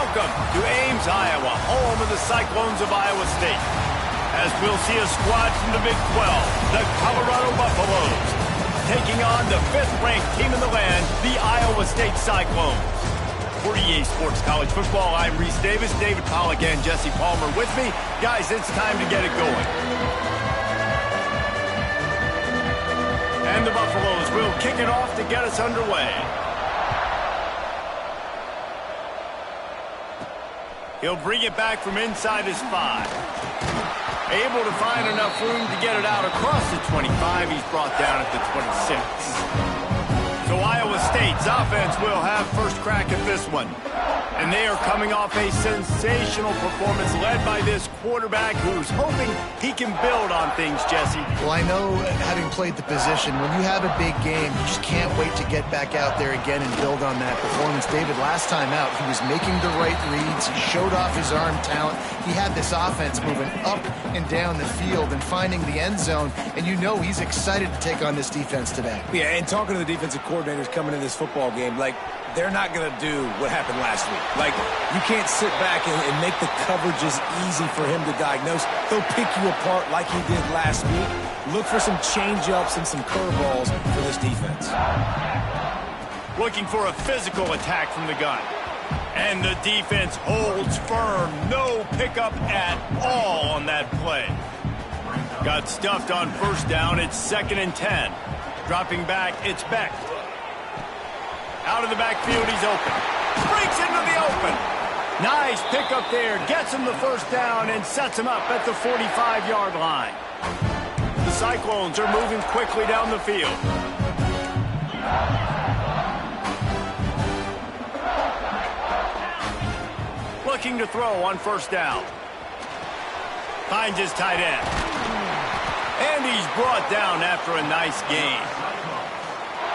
Welcome to Ames, Iowa, home of the Cyclones of Iowa State. As we'll see a squad from the Big 12, the Colorado Buffaloes, taking on the 5th-ranked team in the land, the Iowa State Cyclones. For EA Sports College Football, I'm Reese Davis, David Pollack, and Jesse Palmer with me. Guys, it's time to get it going. And the Buffaloes will kick it off to get us underway. He'll bring it back from inside his 5. Able to find enough room to get it out across the 25. He's brought down at the 26. So Iowa State's offense will have first crack at this one. And they are coming off a sensational performance led by this quarterback who's hoping he can build on things, Jesse. Well, I know, having played the position, when you have a big game, you just can't wait to get back out there again and build on that performance. David, last time out, he was making the right reads. He showed off his arm talent. He had this offense moving up and down the field and finding the end zone. And you know he's excited to take on this defense today. Yeah, and talking to the defensive coordinators coming in this football game, like, they're not going to do what happened last week. Like, you can't sit back and make the coverages easy for him to diagnose. He'll pick you apart like he did last week. Look for some change-ups and some curveballs for this defense. Looking for a physical attack from the gun. And the defense holds firm. No pickup at all on that play. Got stuffed on first down. It's 2nd and 10. Dropping back, it's Beck. Out of the backfield, he's open. Breaks into the open. Nice pickup there. Gets him the first down and sets him up at the 45-yard line. The Cyclones are moving quickly down the field. Looking to throw on first down. Finds his tight end. And he's brought down after a nice gain.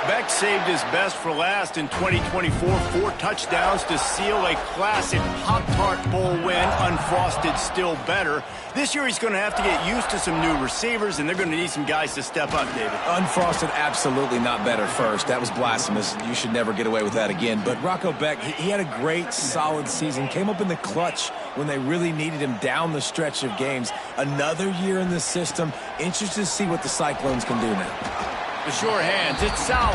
Beck saved his best for last in 2024. 4 touchdowns to seal a classic Pop-Tart Bowl win. Unfrosted still better. This year he's going to have to get used to some new receivers, and they're going to need some guys to step up, David. Unfrosted, absolutely not better first. That was blasphemous. You should never get away with that again. But Rocco Beck, he had a great, solid season. Came up in the clutch when they really needed him down the stretch of games. Another year in the system. Interested to see what the Cyclones can do now. The sure hands, it's Sowell.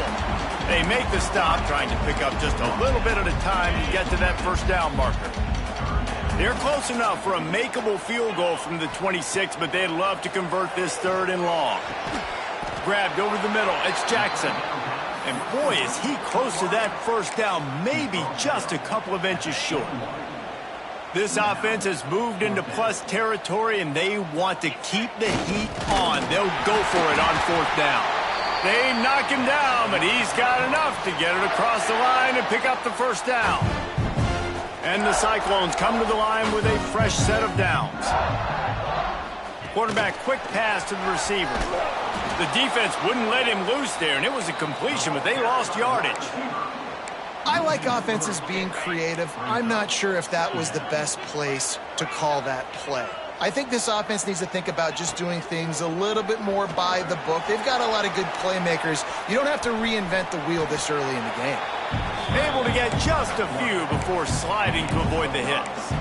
They make the stop, trying to pick up just a little bit at a time to get to that first down marker. They're close enough for a makeable field goal from the 26, but they'd love to convert this 3rd and long. Grabbed over the middle, it's Jackson. And boy, is he close to that first down, maybe just a couple of inches short. This offense has moved into plus territory, and they want to keep the heat on. They'll go for it on 4th down. They knock him down, but he's got enough to get it across the line and pick up the first down. And the Cyclones come to the line with a fresh set of downs. Quarterback quick pass to the receiver. The defense wouldn't let him loose there, and it was a completion, but they lost yardage. I like offenses being creative. I'm not sure if that was the best place to call that play. I think this offense needs to think about just doing things a little bit more by the book. They've got a lot of good playmakers. You don't have to reinvent the wheel this early in the game. Able to get just a few before sliding to avoid the hits.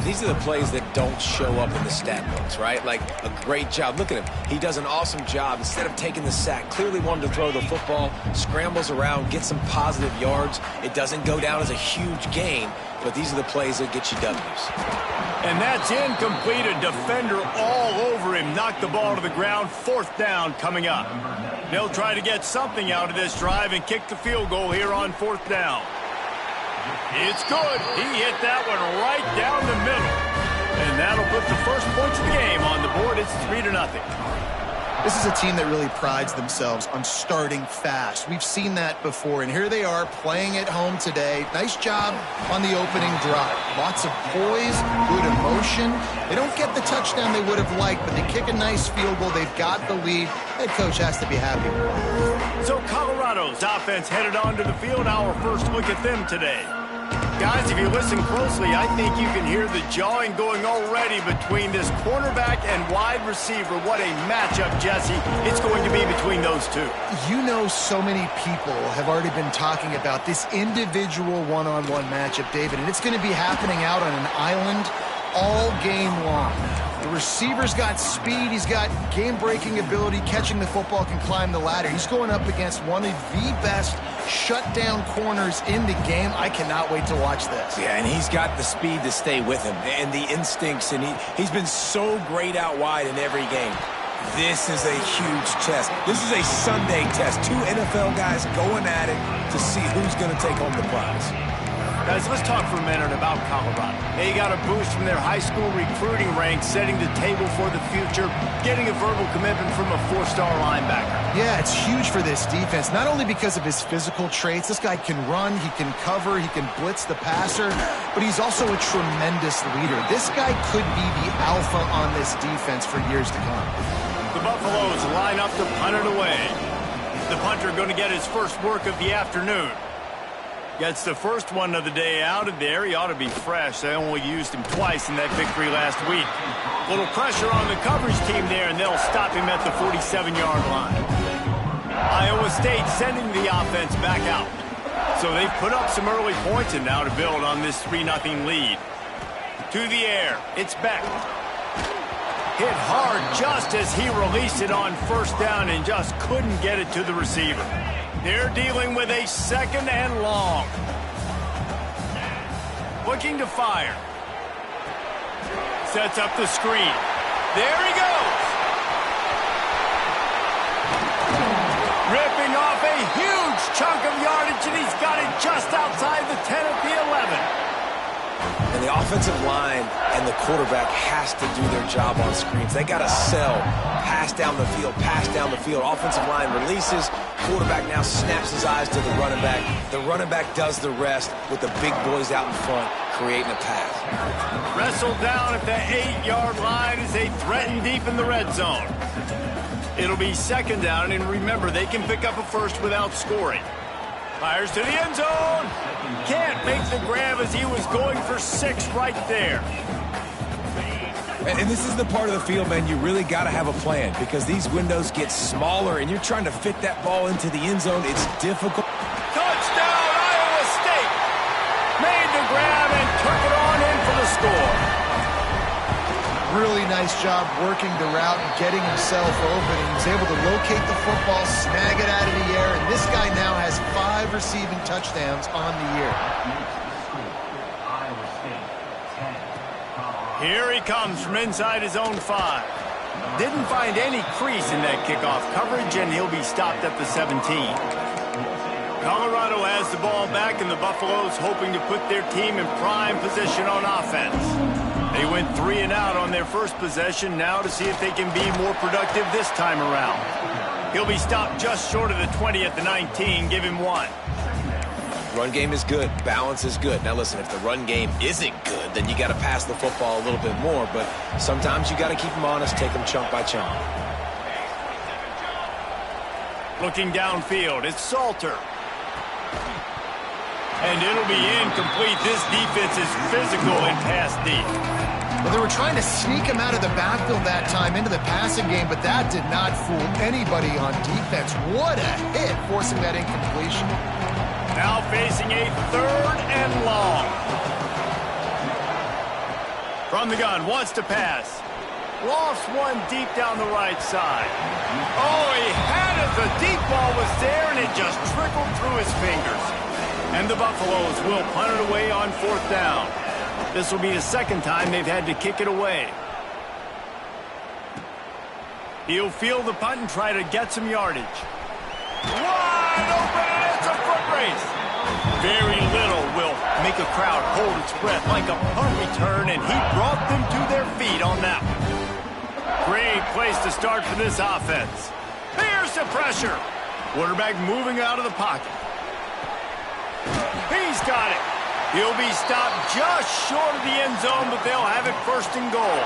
These are the plays that don't show up in the stat books, right? Like a great job. Look at him. He does an awesome job. Instead of taking the sack, clearly wanted to throw the football, scrambles around, get some positive yards. It doesn't go down as a huge gain, but these are the plays that get you W's. And that's incomplete. A defender all over him. Knocked the ball to the ground. 4th down coming up. They'll try to get something out of this drive and kick the field goal here on 4th down. It's good. He hit that one right down the middle. And that'll put the first points of the game on the board. It's 3-0. This is a team that really prides themselves on starting fast. We've seen that before, and here they are playing at home today. Nice job on the opening drive. Lots of poise, good emotion. They don't get the touchdown they would have liked, but they kick a nice field goal. They've got the lead. Head coach has to be happy. So Colorado's offense headed onto the field. Our first look at them today. Guys, if you listen closely, I think you can hear the jawing going already between this cornerback and wide receiver. What a matchup, Jesse, it's going to be between those two. You know, so many people have already been talking about this individual one-on-one matchup, David, and it's going to be happening out on an island all game long. The receiver's got speed, he's got game-breaking ability, catching the football, can climb the ladder. He's going up against one of the best shutdown corners in the game. I cannot wait to watch this. Yeah, and he's got the speed to stay with him and the instincts, and he's been so great out wide in every game. This is a huge test. This is a Sunday test. Two NFL guys going at it to see who's going to take home the prize. Guys, let's talk for a minute about Colorado. They got a boost from their high school recruiting ranks, setting the table for the future, getting a verbal commitment from a four-star linebacker. Yeah, it's huge for this defense, not only because of his physical traits. This guy can run, he can cover, he can blitz the passer, but he's also a tremendous leader. This guy could be the alpha on this defense for years to come. The Buffaloes line up to punt it away. The punter going to get his first work of the afternoon. Gets the first one of the day out of there. He ought to be fresh. They only used him twice in that victory last week. Little pressure on the coverage team there, and they'll stop him at the 47-yard line. Iowa State sending the offense back out. So they've put up some early points, and now to build on this 3-0 lead. To the air, it's Beck. Hit hard just as he released it on first down and just couldn't get it to the receiver. They're dealing with a second and long. Looking to fire. Sets up the screen. There he goes. Ripping off a huge chunk of yardage, and he's got it just outside the 10 at the 11. And the offensive line and the quarterback has to do their job on screens. They got to sell. Pass down the field, pass down the field. Offensive line releases. Quarterback now snaps his eyes to the running back. The running back does the rest with the big boys out in front, creating a pass. Wrestled down at the 8-yard line as they threaten deep in the red zone. It'll be second down, and remember, they can pick up a first without scoring. Fires to the end zone. Can't make the grab as he was going for 6 right there. And this is the part of the field, man, you really got to have a plan because these windows get smaller and you're trying to fit that ball into the end zone. It's difficult. Touchdown, Iowa State. Made the grab and took it on in for the score. Really nice job working the route and getting himself open. He was able to locate the football, snag it out of the air, and this guy now has 5 receiving touchdowns on the year. Here he comes from inside his own 5. Didn't find any crease in that kickoff coverage, and he'll be stopped at the 17. Colorado has the ball back, and the Buffaloes hoping to put their team in prime position on offense. They went 3 and out on their first possession, now to see if they can be more productive this time around. He'll be stopped just short of the 20 at the 19. Give him 1. Run game is good. Balance is good. Now, listen, if the run game isn't good, then you got to pass the football a little bit more. But sometimes you got to keep them honest, take them chunk by chunk. Looking downfield, it's Salter. And it'll be incomplete. This defense is physical and pass deep. Well, they were trying to sneak him out of the backfield that time into the passing game, but that did not fool anybody on defense. What a hit, forcing that incompletion. Now facing a 3rd and long. From the gun, wants to pass. Lost one deep down the right side. Oh, he had it. The deep ball was there, and it just trickled through his fingers. And the Buffaloes will punt it away on 4th down. This will be the second time they've had to kick it away. He'll field the punt and try to get some yardage. Wide open, and it's a foot race. Very little will make a crowd hold its breath like a punt return, and he brought them to their feet on that one. Great place to start for this offense. Here's the pressure. Quarterback moving out of the pocket. He's got it. He'll be stopped just short of the end zone, but they'll have it 1st and goal.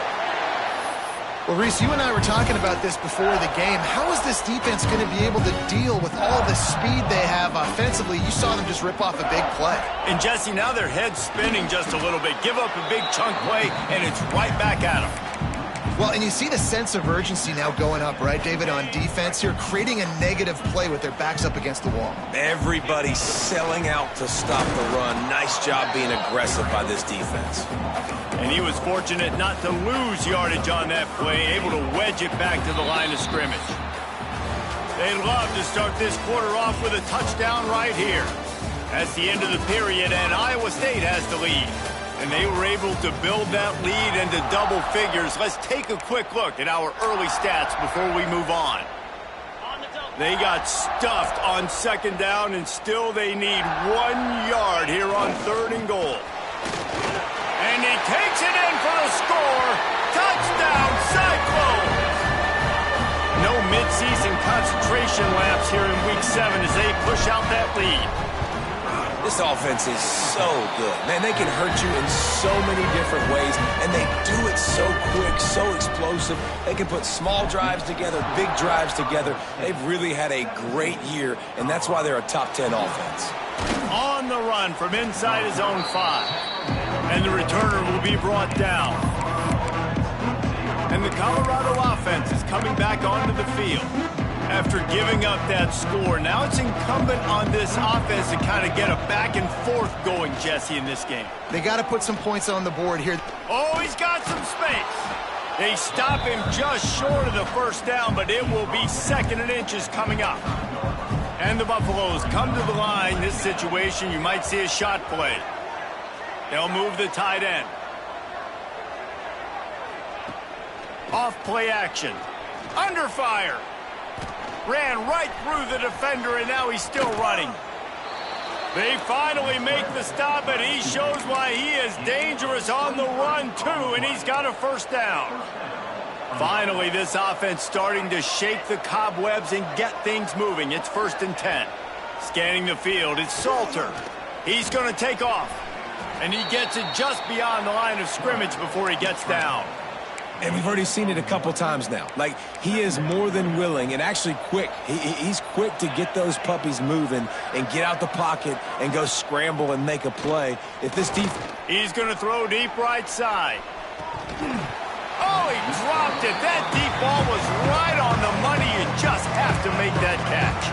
Well, Reese, you and I were talking about this before the game. How is this defense going to be able to deal with all the speed they have offensively? You saw them just rip off a big play. And, Jesse, now their head's spinning just a little bit. Give up a big chunk play, and it's right back at them. Well, and you see the sense of urgency now going up, right, David, on defense here, creating a negative play with their backs up against the wall. Everybody's selling out to stop the run. Nice job being aggressive by this defense. And he was fortunate not to lose yardage on that play, able to wedge it back to the line of scrimmage. They'd love to start this quarter off with a touchdown right here. That's the end of the period, and Iowa State has the lead. And they were able to build that lead into double figures. Let's take a quick look at our early stats before we move on. They got stuffed on second down, and still they need 1 yard here on 3rd and goal. And he takes it in for the score. Touchdown, Cyclones! No midseason concentration lapse here in Week 7 as they push out that lead. This offense is so good. Man, they can hurt you in so many different ways, and they do it so quick, so explosive. They can put small drives together, big drives together. They've really had a great year, and that's why they're a top 10 offense. On the run from inside his own 5. And the returner will be brought down. And the Colorado offense is coming back onto the field. After giving up that score, now it's incumbent on this offense to kind of get a back and forth going, Jesse, in this game. They got to put some points on the board here. Oh, he's got some space. They stop him just short of the first down, but it will be 2nd and inches coming up. And the Buffaloes come to the line. This situation, you might see a shot play. They'll move the tight end. Off play action. Under fire. Ran right through the defender, and now he's still running. They finally make the stop, and he shows why he is dangerous on the run, too, and he's got a 1st down. Finally, this offense starting to shake the cobwebs and get things moving. It's 1st and 10. Scanning the field, it's Salter. He's going to take off, and he gets it just beyond the line of scrimmage before he gets down. And we've already seen it a couple times now. Like, he is more than willing and actually quick. He's quick to get those puppies moving and get out the pocket and go scramble and make a play. If this He's going to throw deep right side. Oh, he dropped it. That deep ball was right on the money. You just have to make that catch.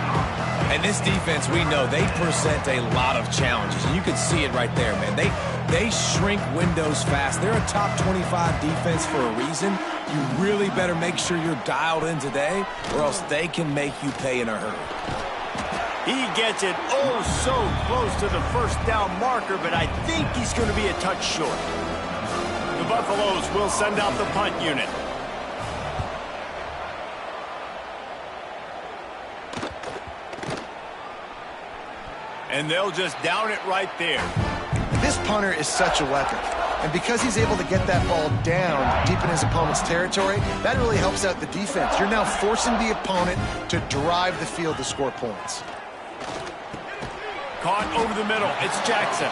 And this defense, we know, they present a lot of challenges. And you can see it right there, man. They shrink windows fast. They're a top 25 defense for a reason. You really better make sure you're dialed in today, or else they can make you pay in a hurry. He gets it oh so close to the 1st down marker, but I think he's going to be a touch short. The Buffaloes will send out the punt unit. And they'll just down it right there. This punter is such a weapon. And because he's able to get that ball down deep in his opponent's territory, that really helps out the defense. You're now forcing the opponent to drive the field to score points. Caught over the middle. It's Jackson.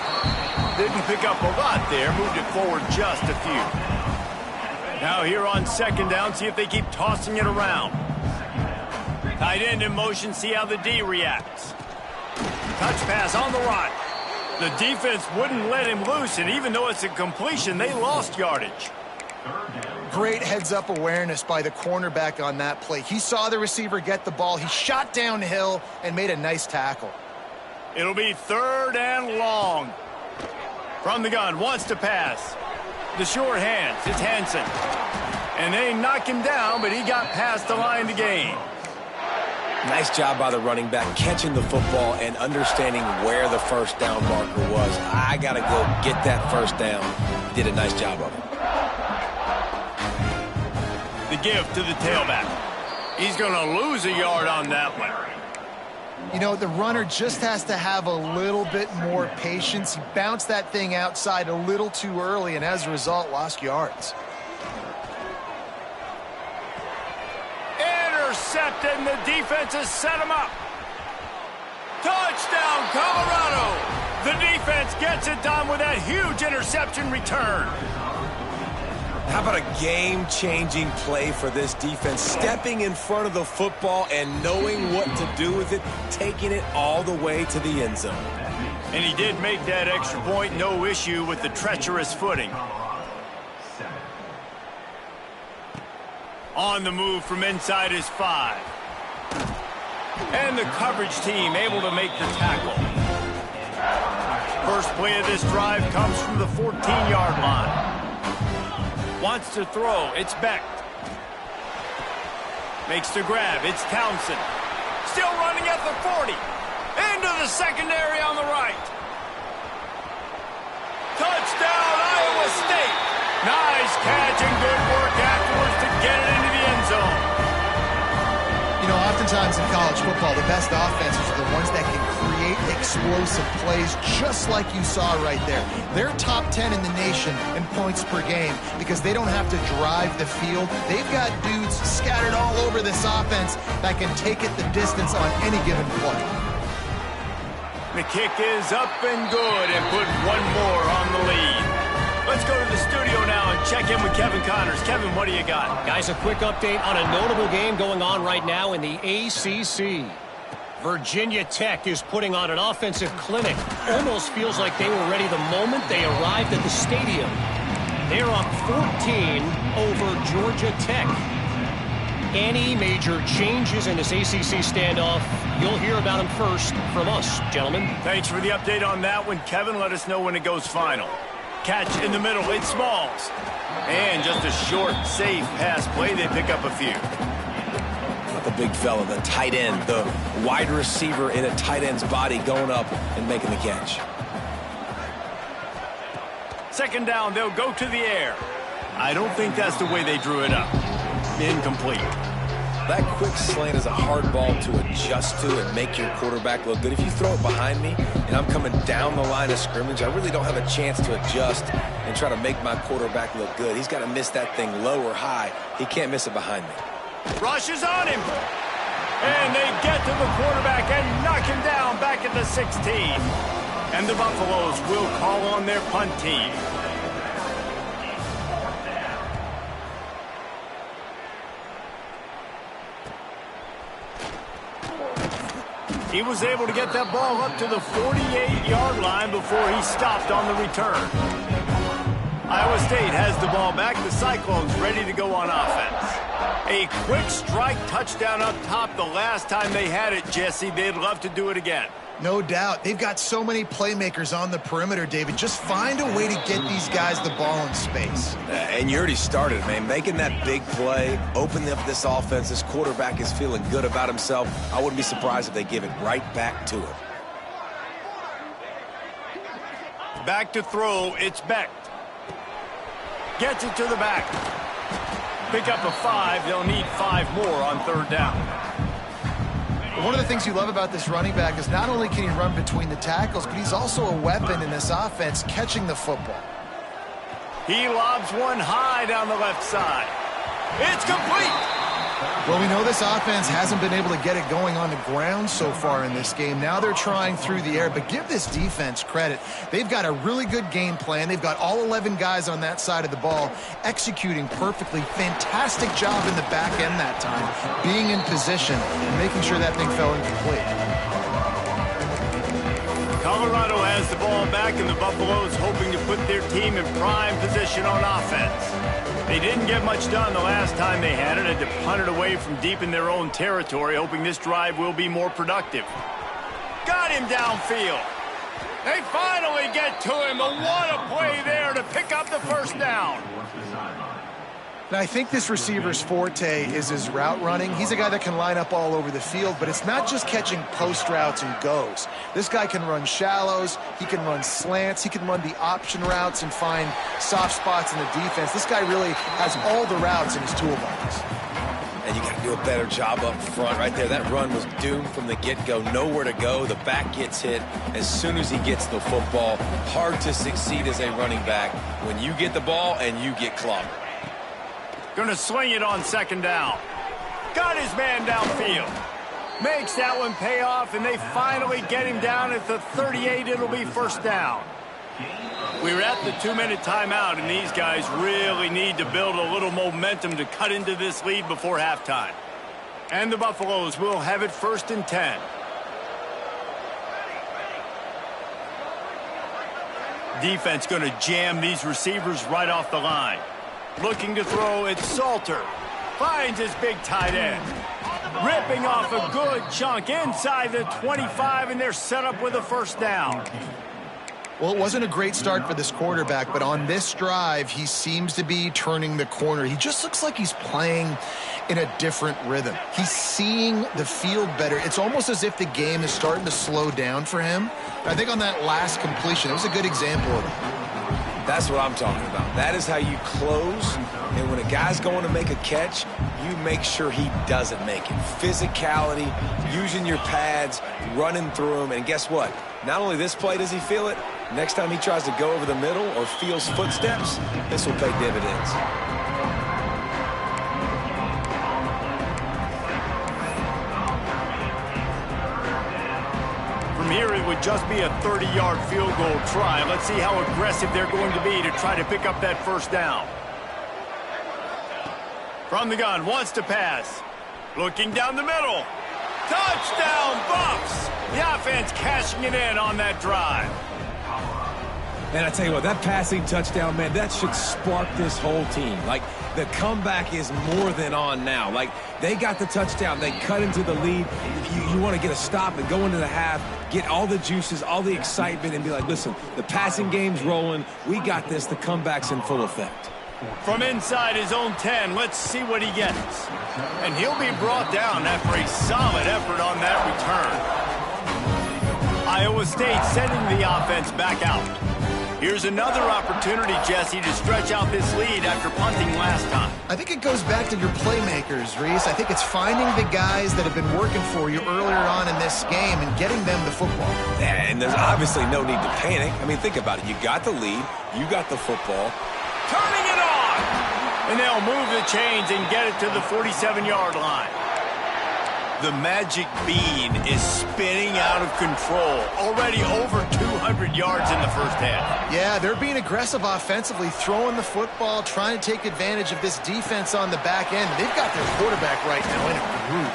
Didn't pick up a lot there. Moved it forward just a few. Now here on 2nd down, see if they keep tossing it around. Tight end in motion, see how the D reacts. Touch pass on the run. The defense wouldn't let him loose, and even though it's a completion, they lost yardage. Great heads-up awareness by the cornerback on that play. He saw the receiver get the ball. He shot downhill and made a nice tackle. It'll be 3rd and long. From the gun, wants to pass. The short hands, it's Hansen. And they knock him down, but he got past the line to gain. Nice job by the running back, catching the football and understanding where the 1st down marker was. I got to go get that 1st down. He did a nice job of it. The give to the tailback. He's going to lose a yard on that one. You know, the runner just has to have a little bit more patience. He bounced that thing outside a little too early, and as a result, lost yards. Intercepted, and the defense has set him up. Touchdown, Colorado! The defense gets it done with that huge interception return. How about a game-changing play for this defense? Stepping in front of the football and knowing what to do with it, taking it all the way to the end zone. And he did make that extra point, no issue with the treacherous footing. On the move from inside his 5. And the coverage team able to make the tackle. First play of this drive comes from the 14-yard line. Wants to throw, it's Becht. Makes the grab, it's Townsend. Still running at the 40. Into the secondary on the right. Touchdown, Iowa State. Nice catch and good work afterwards to get it into the end zone. You know, oftentimes in college football, the best offenses are the ones that can create explosive plays just like you saw right there. They're top 10 in the nation in points per game because they don't have to drive the field. They've got dudes scattered all over this offense that can take it the distance on any given play. The kick is up and good and put one more on the lead. Let's go to the studio now and check in with Kevin Connors. Kevin, what do you got? Guys, a quick update on a notable game going on right now in the ACC. Virginia Tech is putting on an offensive clinic. Almost feels like they were ready the moment they arrived at the stadium. They're up 14 over Georgia Tech. Any major changes in this ACC standoff, you'll hear about them first from us, gentlemen. Thanks for the update on that one, Kevin. Let us know when it goes final. Catch in the middle, it's Smalls. And just a short, safe pass play, they pick up a few. Not the big fella, the tight end, the wide receiver in a tight end's body going up and making the catch. Second down, they'll go to the air. I don't think that's the way they drew it up. Incomplete. That quick slant is a hard ball to adjust to and make your quarterback look good. If you throw it behind me and I'm coming down the line of scrimmage, I really don't have a chance to adjust and try to make my quarterback look good. He's got to miss that thing low or high. He can't miss it behind me. Rushes on him. And they get to the quarterback and knock him down back at the 16. And the Buffaloes will call on their punt team. He was able to get that ball up to the 48-yard line before he stopped on the return. Iowa State has the ball back. The Cyclones ready to go on offense. A quick strike touchdown up top the last time they had it, Jesse. They'd love to do it again. No doubt. They've got so many playmakers on the perimeter, David. Just find a way to get these guys the ball in space. And you already started, man. Making that big play, opening up this offense. This quarterback is feeling good about himself. I wouldn't be surprised if they give it right back to him. Back to throw, it's Becht. Gets it to the back. Pick up a 5. They'll need 5 more on third down. One of the things you love about this running back is not only can he run between the tackles, but he's also a weapon in this offense catching the football. He lobs one high down the left side. It's complete. Well, we know this offense hasn't been able to get it going on the ground so far in this game. Now they're trying through the air, but give this defense credit. They've got a really good game plan. They've got all 11 guys on that side of the ball executing perfectly. Fantastic job in the back end that time, being in position and making sure that thing fell incomplete. Colorado has the ball back, and the Buffaloes hoping to put their team in prime position on offense. They didn't get much done the last time they had it, had to punt it away from deep in their own territory, hoping this drive will be more productive. Got him downfield. They finally get to him, but what a play there to pick up the first down. Now, I think this receiver's forte is his route running. He's a guy that can line up all over the field, but it's not just catching post routes and goes. This guy can run shallows, he can run slants, he can run the option routes and find soft spots in the defense. This guy really has all the routes in his toolbox. And you got to do a better job up front right there. That run was doomed from the get-go. Nowhere to go. The back gets hit as soon as he gets the football. Hard to succeed as a running back when you get the ball and you get clobbered. Gonna swing it on second down. Got his man downfield. Makes that one pay off, and they finally get him down at the 38. It'll be first down. We're at the 2-minute timeout, and these guys really need to build a little momentum to cut into this lead before halftime. And the Buffaloes will have it 1st and 10. Defense going to jam these receivers right off the line. Looking to throw, it's Salter. Finds his big tight end. Ripping off a good chunk inside the 25, and they're set up with a 1st down. Well, it wasn't a great start for this quarterback, but on this drive, he seems to be turning the corner. He just looks like he's playing in a different rhythm. He's seeing the field better. It's almost as if the game is starting to slow down for him. I think on that last completion, it was a good example of that. That's what I'm talking about. That is how you close. And when a guy's going to make a catch, you make sure he doesn't make it. Physicality, using your pads, running through them. And guess what? Not only this play does he feel it, next time he tries to go over the middle or feels footsteps, this will pay dividends. From here, it would just be a 30-yard field goal try. Let's see how aggressive they're going to be to try to pick up that 1st down. From the gun, wants to pass. Looking down the middle. Touchdown, Buffs! The offense cashing it in on that drive. Man, I tell you what, that passing touchdown, man, that should spark this whole team. Like, the comeback is more than on now. Like, they got the touchdown. They cut into the lead. You want to get a stop and go into the half, get all the juices, all the excitement, and be like, listen, the passing game's rolling. We got this. The comeback's in full effect. From inside his own 10, let's see what he gets. And he'll be brought down after a solid effort on that return. Iowa State sending the offense back out. Here's another opportunity, Jesse, to stretch out this lead after punting last time. I think it goes back to your playmakers, Reese. I think it's finding the guys that have been working for you earlier on in this game and getting them the football. Yeah, and there's obviously no need to panic. I mean, think about it. You got the lead. You got the football. Turning it on! And they'll move the chains and get it to the 47-yard line. The magic bean is spinning out of control. Already over 200 yards in the 1st half. Yeah, they're being aggressive offensively, throwing the football, trying to take advantage of this defense on the back end. They've got their quarterback right now in a groove.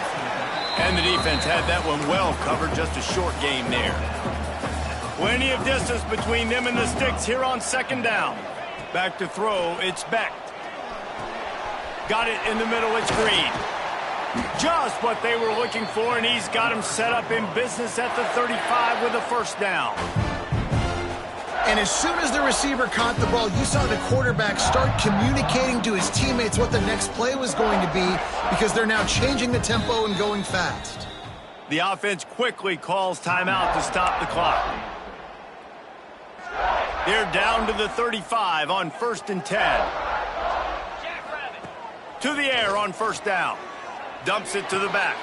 And the defense had that one well covered, just a short gain there. Plenty of distance between them and the sticks here on 2nd down. Back to throw, it's Beck. Got it in the middle, it's Green. Just what they were looking for, and he's got him set up in business at the 35 with a 1st down. And as soon as the receiver caught the ball, you saw the quarterback start communicating to his teammates what the next play was going to be, because they're now changing the tempo and going fast. The offense quickly calls timeout to stop the clock. They're down to the 35 on 1st and 10. To the air on 1st down. Dumps it to the back.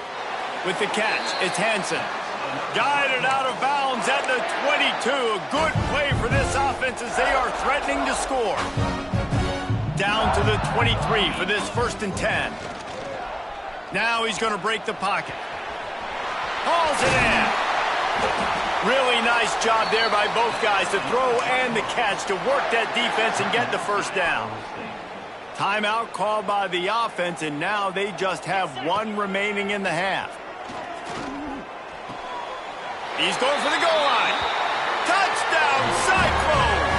With the catch, it's Hansen. Guided out of bounds at the 22. A good play for this offense as they are threatening to score. Down to the 23 for this 1st and 10. Now he's going to break the pocket. Hauls it in. Really nice job there by both guys to throw and the catch to work that defense and get the 1st down. Timeout called by the offense, and now they just have one remaining in the half. He's going for the goal line. Touchdown, Cyclones!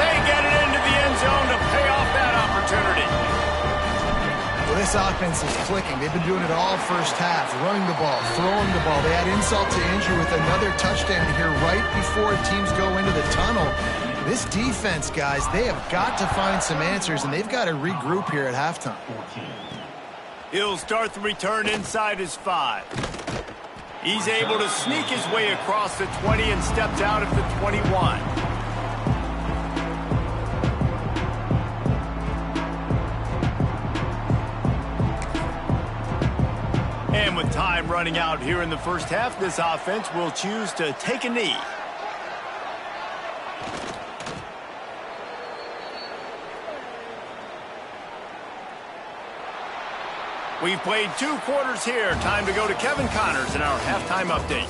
They get it into the end zone to pay off that opportunity. Well, this offense is clicking. They've been doing it all 1st half, running the ball, throwing the ball. They had insult to injury with another touchdown here right before teams go into the tunnel. This defense, guys, they have got to find some answers, and they've got to regroup here at halftime. He'll start the return inside his 5. He's able to sneak his way across the 20 and steps out at the 21. And with time running out here in the 1st half, this offense will choose to take a knee. We've played 2 quarters here. Time to go to Kevin Connors in our halftime update.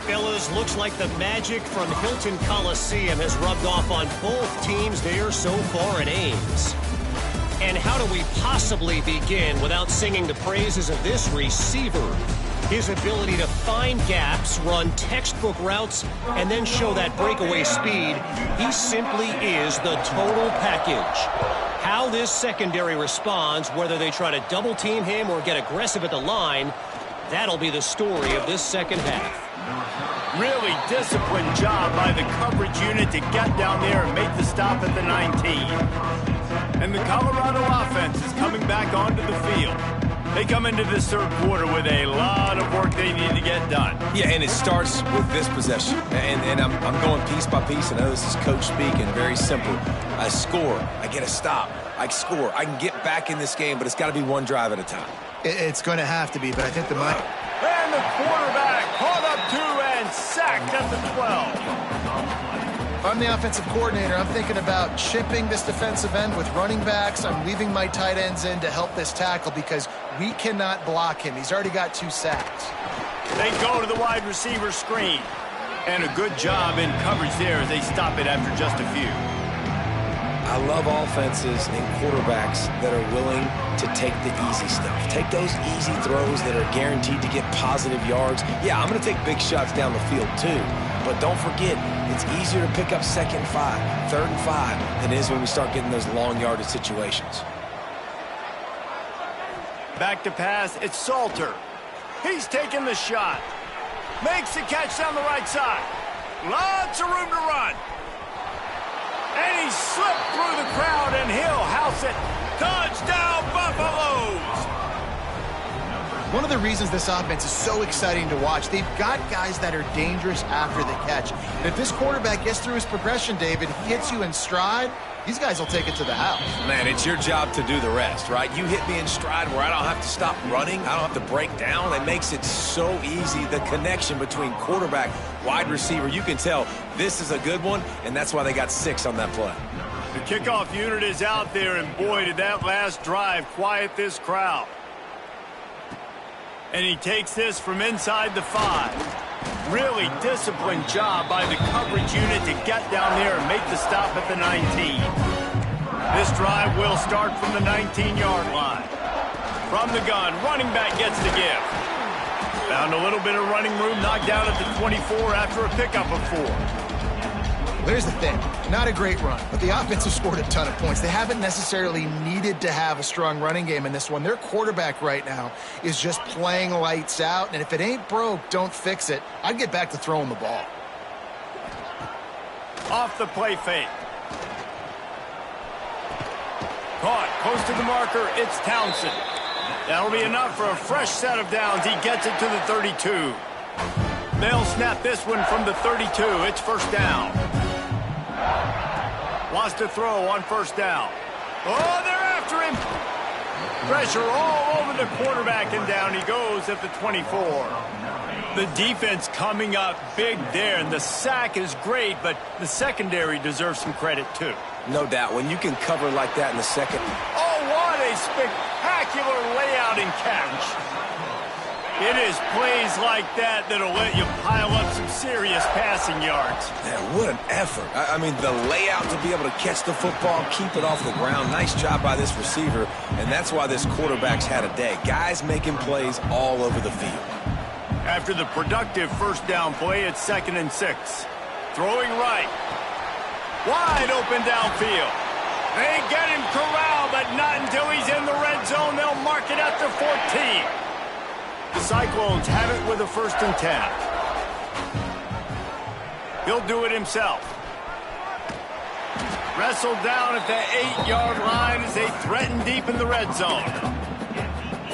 Fellas, looks like the magic from Hilton Coliseum has rubbed off on both teams there so far at Ames. And how do we possibly begin without singing the praises of this receiver? His ability to find gaps, run textbook routes, and then show that breakaway speed. He simply is the total package. How this secondary responds, whether they try to double team him or get aggressive at the line, that'll be the story of this second half. Really disciplined job by the coverage unit to get down there and make the stop at the 19. And the Colorado offense is coming back onto the field. They come into this third quarter with a lot of work they need to get done. Yeah, and it starts with this possession. And I'm going piece by piece. I know this is coach speaking, very simple. I score, I get a stop, I score. I can get back in this game, but it's got to be one drive at a time. It's going to have to be, but I think the might. And the quarterback caught up to and sacked at the 12. If I'm the offensive coordinator, I'm thinking about chipping this defensive end with running backs. I'm leaving my tight ends in to help this tackle because we cannot block him. He's already got 2 sacks. They go to the wide receiver screen. And a good job in coverage there as they stop it after just a few. I love offenses and quarterbacks that are willing to take the easy stuff. Take those easy throws that are guaranteed to get positive yards. Yeah, I'm going to take big shots down the field too. But don't forget, it's easier to pick up 2nd and 5, 3rd and 5 than it is when we start getting those long yardage situations. Back to pass, it's Salter. He's taking the shot. Makes the catch down the right side. Lots of room to run. And he slipped through the crowd, and he'll house it. Touchdown, Buffaloes! One of the reasons this offense is so exciting to watch, they've got guys that are dangerous after the catch. And if this quarterback gets through his progression, David, hits you in stride, these guys will take it to the house. Man, it's your job to do the rest, right? You hit me in stride where I don't have to stop running. I don't have to break down. It makes it so easy, the connection between quarterback, wide receiver. You can tell this is a good one, and that's why they got 6 on that play. The kickoff unit is out there, and boy, did that last drive quiet this crowd. And he takes this from inside the 5. Really disciplined job by the coverage unit to get down there and make the stop at the 19. This drive will start from the 19-yard line. From the gun, running back gets the give. Found a little bit of running room, knocked down at the 24 after a pickup of 4. There's the thing. Not a great run, but the offense has scored a ton of points. They haven't necessarily needed to have a strong running game in this one. Their quarterback right now is just playing lights out, and if it ain't broke, don't fix it. I'd get back to throwing the ball. Off the play fake. Caught, close to the marker, it's Townsend. That'll be enough for a fresh set of downs. He gets it to the 32. They'll snap this one from the 32. It's first down. Wants to throw on first down. Oh, they're after him. Pressure all over the quarterback, and down he goes at the 24. The defense coming up big there, and the sack is great, but the secondary deserves some credit too. No doubt. When you can cover like that in the second. Oh, what a spectacular layout and catch. It is plays like that that'll let you pile up some serious passing yards. Man, what an effort. I mean, the layout to be able to catch the football, keep it off the ground. Nice job by this receiver, and that's why this quarterback's had a day. Guys making plays all over the field. After the productive first down play, it's 2nd and 6. Throwing right. Wide open downfield. They get him corralled, but not until he's in the red zone. They'll mark it at the 14. The Cyclones have it with a 1st and 10. He'll do it himself. Wrestled down at the 8-yard line as they threaten deep in the red zone.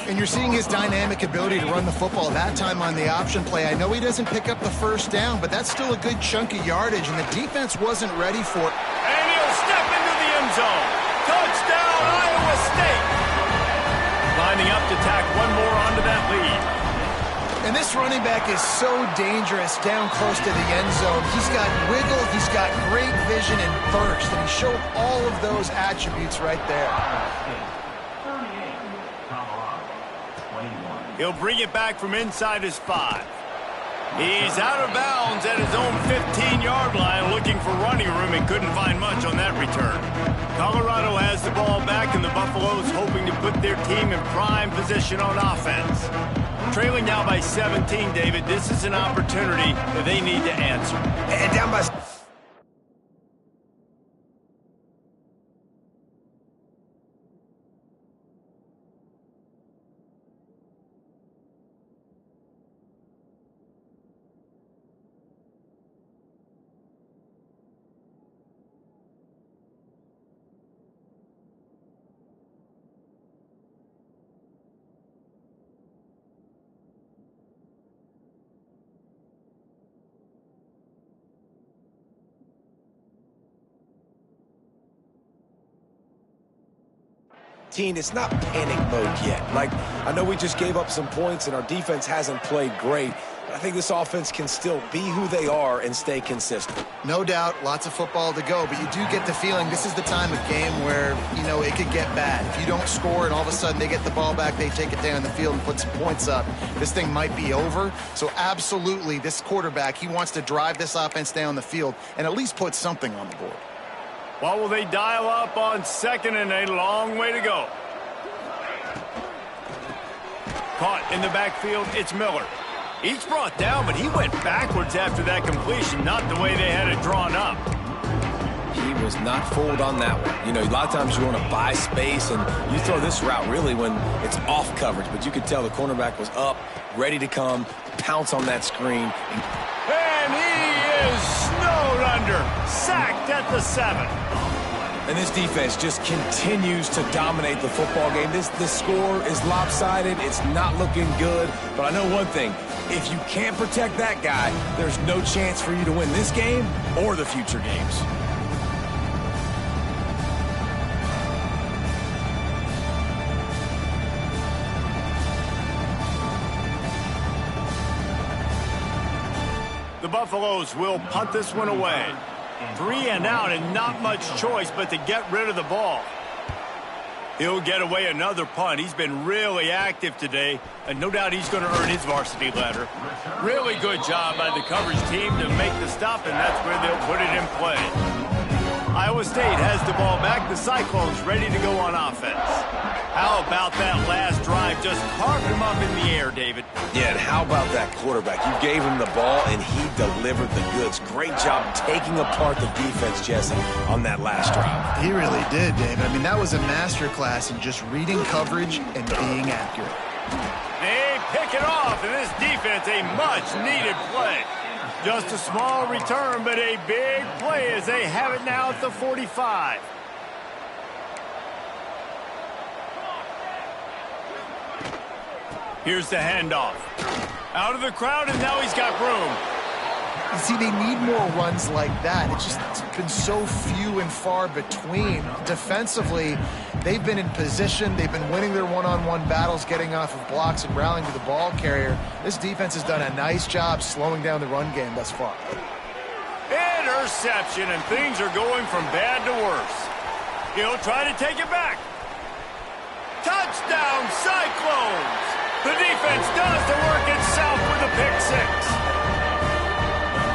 And you're seeing his dynamic ability to run the football that time on the option play. I know he doesn't pick up the first down, but that's still a good chunk of yardage, and the defense wasn't ready for it. And he'll step into the end zone. Touchdown, Iowa State. Lining up to tack one more onto that lead. And this running back is so dangerous down close to the end zone. He's got wiggle, he's got great vision and burst, and he showed all of those attributes right there. He'll bring it back from inside his 5. He's out of bounds at his own 15-yard line, looking for running room and couldn't find much on that return. Colorado has the ball back, and the Buffaloes hoping to put their team in prime position on offense. Trailing now by 17, David, this is an opportunity that they need to answer. And down by... It's not panic mode yet. Like, I know we just gave up some points and our defense hasn't played great, but I think this offense can still be who they are and stay consistent. No doubt, lots of football to go, but you do get the feeling this is the time of game where, you know, it could get bad. If you don't score and all of a sudden they get the ball back, they take it down the field and put some points up, this thing might be over. So absolutely, this quarterback, he wants to drive this offense down the field and at least put something on the board. What will they dial up on second and a long way to go? Caught in the backfield, it's Miller. He's brought down, but he went backwards after that completion, not the way they had it drawn up. He was not fooled on that one. You know, a lot of times you want to buy space, and you throw this route really when it's off coverage, but you could tell the cornerback was up, ready to come, pounce on that screen. And he is snowed under, sacked at the 7. And this defense just continues to dominate the football game. This score is lopsided. It's not looking good. But I know one thing. If you can't protect that guy, there's no chance for you to win this game or the future games. The Buffaloes will punt this one away. 3 and out and not much choice but to get rid of the ball. He'll get away another punt. He's been really active today, and no doubt he's going to earn his varsity letter. Really good job by the coverage team to make the stop, and that's where they'll put it in play. Iowa State has the ball back. The Cyclones ready to go on offense. How about that last drive? Just carved him up in the air, David. Yeah, and how about that quarterback? You gave him the ball, and he delivered the goods. Great job taking apart the defense, Jesse, on that last drive. He really did, David. I mean, that was a masterclass in just reading coverage and being accurate. They pick it off, and this defense, a much-needed play. Just a small return, but a big play as they have it now at the 45. Here's the handoff. Out of the crowd, and now he's got room. You see, they need more runs like that. It's been so few and far between. Defensively, they've been in position. They've been winning their one-on-one battles, getting off of blocks and rallying to the ball carrier. This defense has done a nice job slowing down the run game thus far. Interception, and things are going from bad to worse. He'll try to take it back. Touchdown, Cyclones! The defense does the work itself with a pick 6.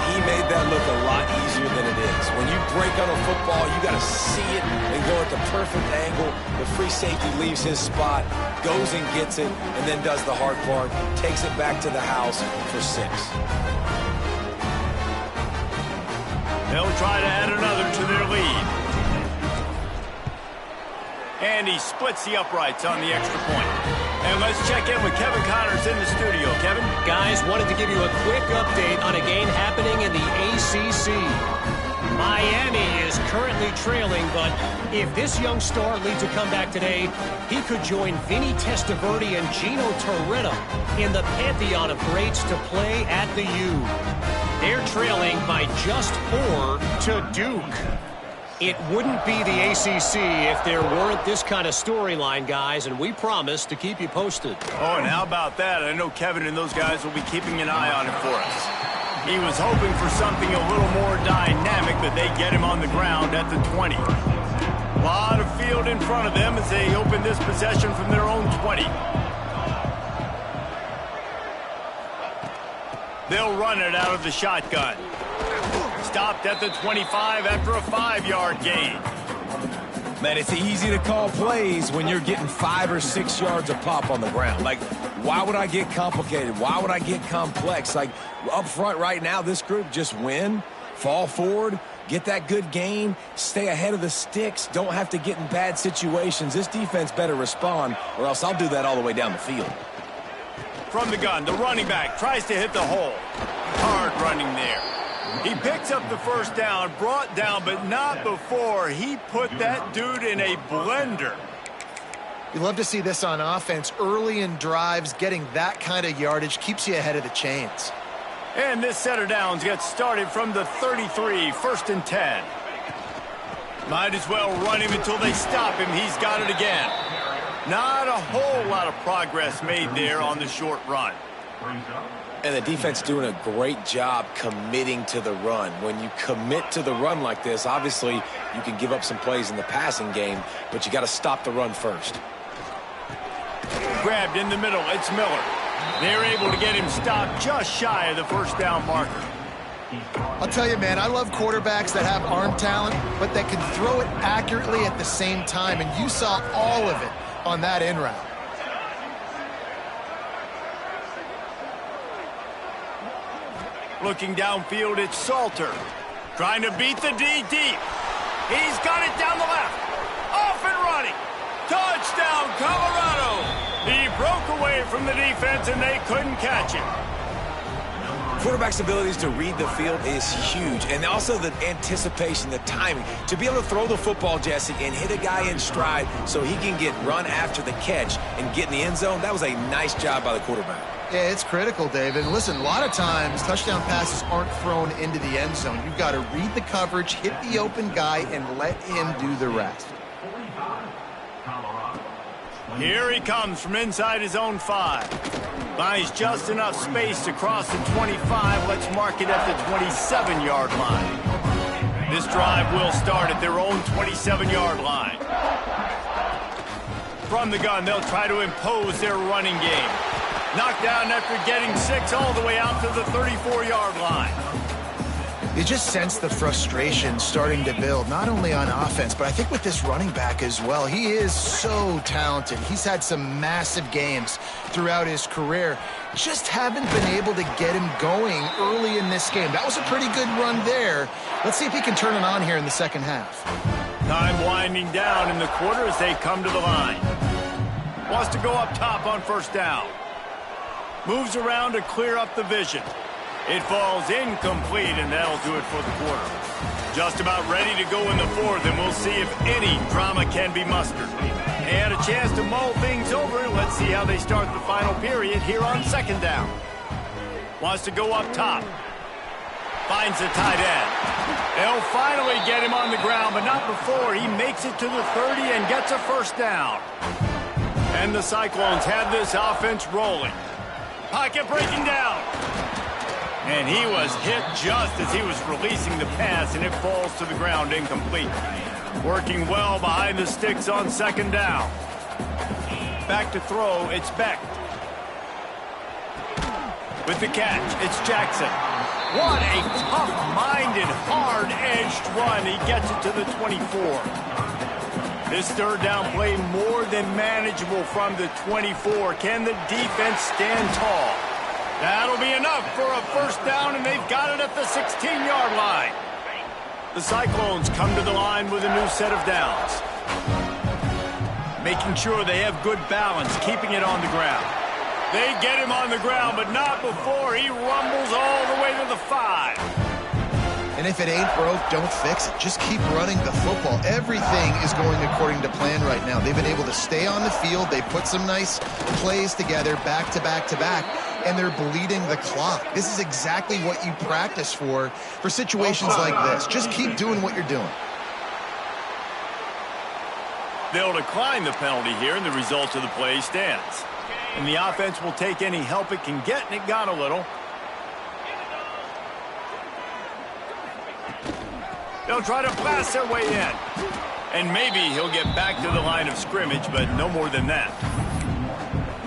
He made that look a lot easier than it is. When you break on a football, you got to see it and go at the perfect angle. The free safety leaves his spot, goes and gets it, and then does the hard part, takes it back to the house for 6. They'll try to add another to their lead. And he splits the uprights on the extra point. And let's check in with Kevin Connors in the studio. Kevin? Guys, wanted to give you a quick update on a game happening in the ACC. Miami is currently trailing, but if this young star leads a comeback today, he could join Vinny Testaverde and Gino Torretta in the pantheon of greats to play at the U. They're trailing by just 4 to Duke. It wouldn't be the ACC if there weren't this kind of storyline, guys, and we promise to keep you posted. Oh, and how about that? I know Kevin and those guys will be keeping an eye on it for us. He was hoping for something a little more dynamic, but they get him on the ground at the 20. A lot of field in front of them as they open this possession from their own 20. they'll run it out of the shotgun. Stopped at the 25 after a 5-yard gain. Man, it's easy to call plays when you're getting 5 or 6 yards a pop on the ground. Like, why would I get complicated? Why would I get complex? Like, up front right now, this group just win, fall forward, get that good gain, stay ahead of the sticks, don't have to get in bad situations. This defense better respond, or else I'll do that all the way down the field. From the gun, the running back tries to hit the hole. Hard running there. He picks up the first down, brought down, but not before he put that dude in a blender. You love to see this on offense. Early in drives, getting that kind of yardage keeps you ahead of the chains. And this set of downs gets started from the 33, 1st and 10. Might as well run him until they stop him. He's got it again. Not a whole lot of progress made there on the short run. And the defense doing a great job committing to the run. When you commit to the run like this, obviously you can give up some plays in the passing game, but you got to stop the run first. Grabbed in the middle, it's Miller. They're able to get him stopped just shy of the first down marker. I'll tell you, man, I love quarterbacks that have arm talent, but that can throw it accurately at the same time, and you saw all of it on that in route. Looking downfield, it's Salter. Trying to beat the D deep. He's got it down the left. Off and running. Touchdown, Colorado. He broke away from the defense, and they couldn't catch him. Quarterback's abilities to read the field is huge, and also the anticipation, the timing. To be able to throw the football, Jesse, and hit a guy in stride so he can get run after the catch and get in the end zone, that was a nice job by the quarterback. Yeah, it's critical, David. And listen, a lot of times touchdown passes aren't thrown into the end zone. You've got to read the coverage, hit the open guy, and let him do the rest. Here he comes from inside his own 5. Buys just enough space to cross the 25. Let's mark it at the 27-yard line. This drive will start at their own 27-yard line. From the gun, they'll try to impose their running game. Knocked down after getting 6 all the way out to the 34-yard line. You just sense the frustration starting to build, not only on offense, but I think with this running back as well. He is so talented. He's had some massive games throughout his career. Just haven't been able to get him going early in this game. That was a pretty good run there. Let's see if he can turn it on here in the second half. Time winding down in the quarter as they come to the line. Wants to go up top on first down. Moves around to clear up the vision. It falls incomplete, and that'll do it for the quarter. Just about ready to go in the fourth, and we'll see if any drama can be mustered. They had a chance to mull things over. Let's see how they start the final period here on second down. Wants to go up top. Finds the tight end. They'll finally get him on the ground, but not before he makes it to the 30 and gets a first down. And the Cyclones have this offense rolling. Pocket breaking down. And he was hit just as he was releasing the pass, and it falls to the ground incomplete. Working well behind the sticks on second down. Back to throw, it's Beck. With the catch, it's Jackson. What a tough-minded, hard-edged run. He gets it to the 24. This third down play more than manageable from the 24. Can the defense stand tall? That'll be enough for a first down, and they've got it at the 16-yard line. The Cyclones come to the line with a new set of downs. Making sure they have good balance, keeping it on the ground. They get him on the ground, but not before he rumbles all the way to the 5. And if it ain't broke, don't fix it. Just keep running the football. Everything is going according to plan right now. They've been able to stay on the field. They put some nice plays together, back to back to back, and they're bleeding the clock. This is exactly what you practice for situations like this. Just keep doing what you're doing. They'll decline the penalty here, and the result of the play stands. And the offense will take any help it can get, and it got a little. They'll try to blast their way in. And maybe he'll get back to the line of scrimmage, but no more than that.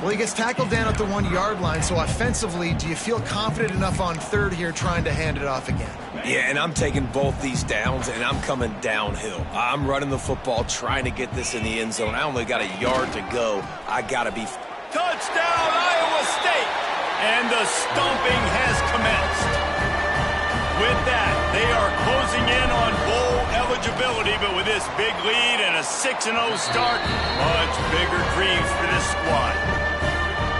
Well, he gets tackled down at the 1-yard line, so offensively, do you feel confident enough on third here trying to hand it off again? Yeah, and I'm taking both these downs, and I'm coming downhill. I'm running the football, trying to get this in the end zone. I only got a yard to go. I got to be... Touchdown, Iowa State! And the stomping has commenced. With that, they are closing in on bowl eligibility, but with this big lead and a 6-0 start, much bigger dreams for this squad.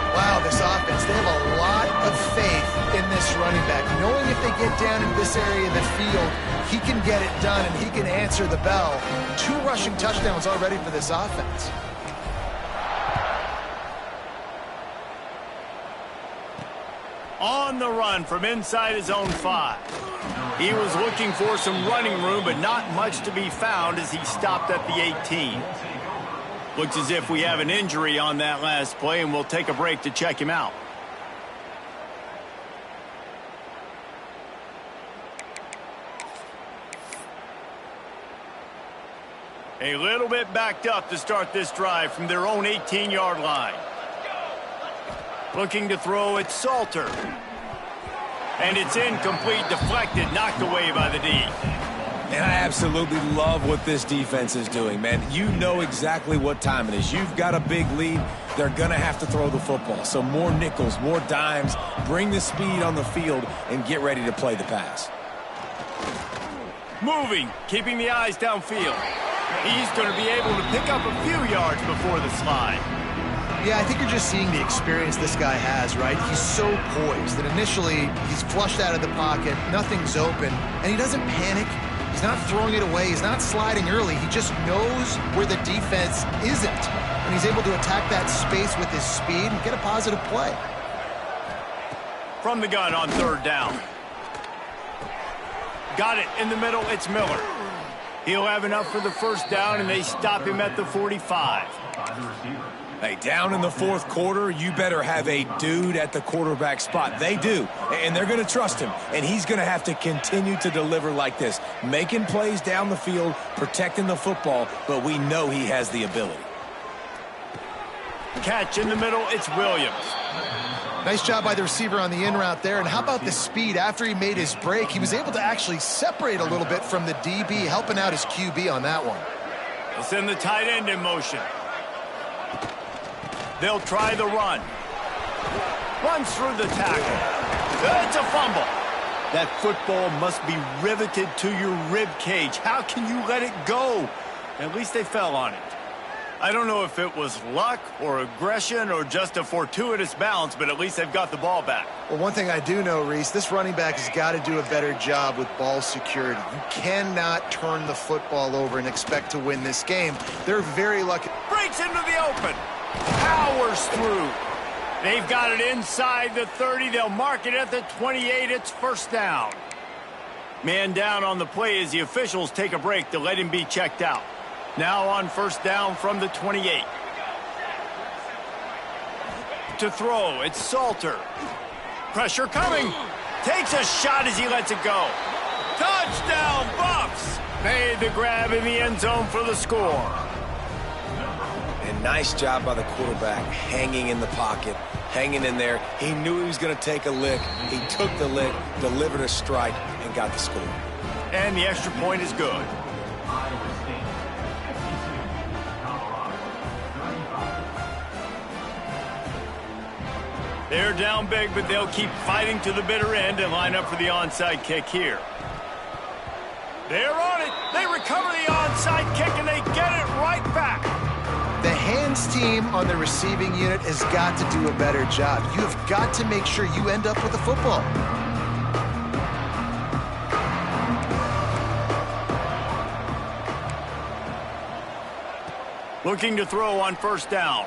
Wow, this offense, they have a lot of faith in this running back, knowing if they get down in this area of the field, he can get it done and he can answer the bell. 2 rushing touchdowns already for this offense. On the run from inside his own 5. He was looking for some running room, but not much to be found as he stopped at the 18. Looks as if we have an injury on that last play, and we'll take a break to check him out. A little bit backed up to start this drive from their own 18-yard line. Looking to throw, it's Salter. And it's incomplete, deflected, knocked away by the D. And I absolutely love what this defense is doing, man. You know exactly what time it is. You've got a big lead. They're going to have to throw the football. So more nickels, more dimes, bring the speed on the field, and get ready to play the pass. Moving, keeping the eyes downfield. He's going to be able to pick up a few yards before the slide. Yeah, I think you're just seeing the experience this guy has, right? He's so poised that initially he's flushed out of the pocket, nothing's open, and he doesn't panic. He's not throwing it away. He's not sliding early. He just knows where the defense isn't, and he's able to attack that space with his speed and get a positive play. From the gun on third down. Got it in the middle. It's Miller. He'll have enough for the first down, and they stop him at the 45. Hey, down in the fourth quarter, you better have a dude at the quarterback spot. They do, and they're going to trust him, and he's going to have to continue to deliver like this, making plays down the field, protecting the football, but we know he has the ability. Catch in the middle, it's Williams. Nice job by the receiver on the in route there, and how about the speed? After he made his break, he was able to actually separate a little bit from the DB, helping out his QB on that one. They'll send the tight end in motion. They'll try the run. Runs through the tackle. It's a fumble. That football must be riveted to your rib cage. How can you let it go? At least they fell on it. I don't know if it was luck or aggression or just a fortuitous bounce, but at least they've got the ball back. Well, one thing I do know, Reese, this running back has got to do a better job with ball security. You cannot turn the football over and expect to win this game. They're very lucky. Breaks into the open. Powers through. They've got it inside the 30. They'll mark it at the 28. It's first down. Man down on the play as the officials take a break to let him be checked out. Now on first down from the 28. To throw, it's Salter. Pressure coming. Takes a shot as he lets it go. Touchdown, Buffs! Made the grab in the end zone for the score. And nice job by the quarterback, hanging in the pocket, hanging in there. He knew he was going to take a lick. He took the lick, delivered a strike, and got the score. And the extra point is good. They're down big, but they'll keep fighting to the bitter end and line up for the onside kick here. They're on it. They recover the onside kick, and they get it right back. The hands team on the receiving unit has got to do a better job. You have got to make sure you end up with the football. Looking to throw on first down.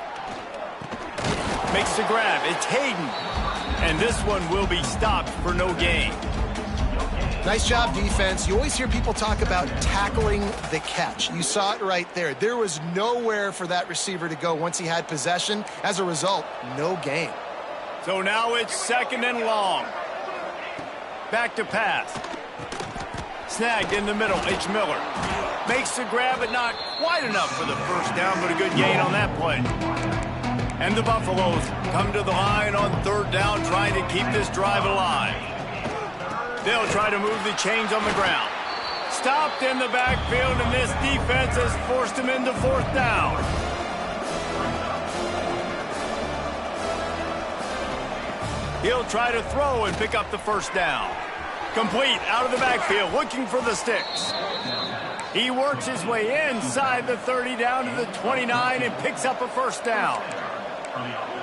Makes the grab. It's Hayden. And this one will be stopped for no gain. Nice job, defense. You always hear people talk about tackling the catch. You saw it right there. There was nowhere for that receiver to go once he had possession. As a result, no gain. So now it's second and long. Back to pass. Snagged in the middle. It's Miller. Makes the grab, but not quite enough for the first down, but a good gain on that play. And the Buffaloes come to the line on third down, trying to keep this drive alive. They'll try to move the chains on the ground. Stopped in the backfield, and this defense has forced him into fourth down. He'll try to throw and pick up the first down. Complete out of the backfield, looking for the sticks. He works his way inside the 30 down to the 29 and picks up a first down.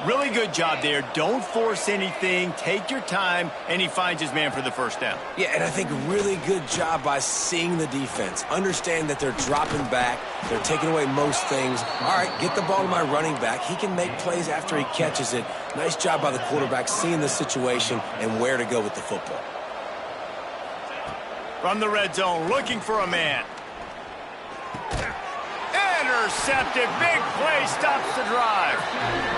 Really good job there. Don't force anything. Take your time, and he finds his man for the first down. Yeah, and I think really good job by seeing the defense. Understand that they're dropping back. They're taking away most things. All right, get the ball to my running back. He can make plays after he catches it. Nice job by the quarterback seeing the situation and where to go with the football. From the red zone, looking for a man. Intercepted. Big play stops the drive.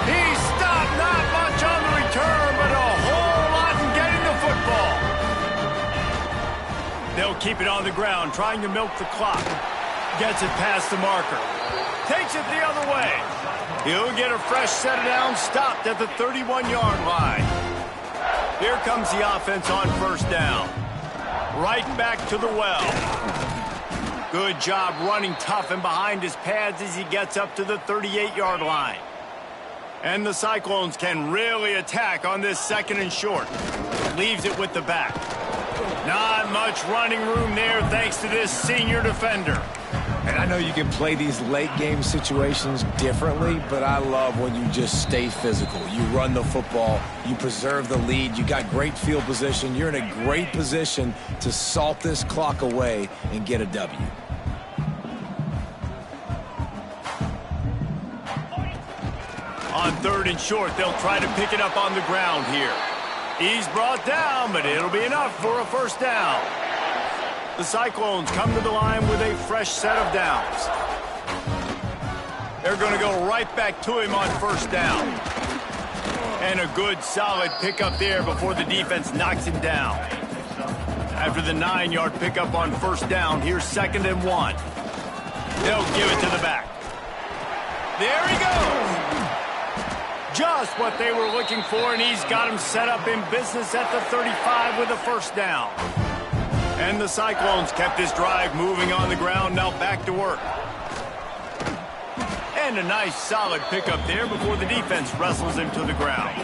He stopped, not much on the return, but a whole lot in getting the football. They'll keep it on the ground, trying to milk the clock. Gets it past the marker. Takes it the other way. He'll get a fresh set of downs, stopped at the 31-yard line. Here comes the offense on first down. Right back to the well. Good job running tough and behind his pads as he gets up to the 38-yard line. And the Cyclones can really attack on this second and short. Leaves it with the back. Not much running room there thanks to this senior defender. And I know you can play these late-game situations differently, but I love when you just stay physical. You run the football, you preserve the lead, you got great field position. You're in a great position to salt this clock away and get a W. On third and short, they'll try to pick it up on the ground here. He's brought down, but it'll be enough for a first down. The Cyclones come to the line with a fresh set of downs. They're going to go right back to him on first down. And a good, solid pickup there before the defense knocks him down. After the 9-yard pickup on first down, here's 2nd and 1. They'll give it to the back. There he goes. Just what they were looking for, and he's got him set up in business at the 35 with a first down. And the Cyclones kept this drive moving on the ground, now back to work. And a nice solid pickup there before the defense wrestles him to the ground.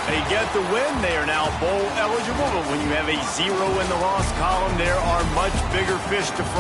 They get the win. They are now bowl eligible, but when you have a 0 in the loss column, there are much bigger fish to fry.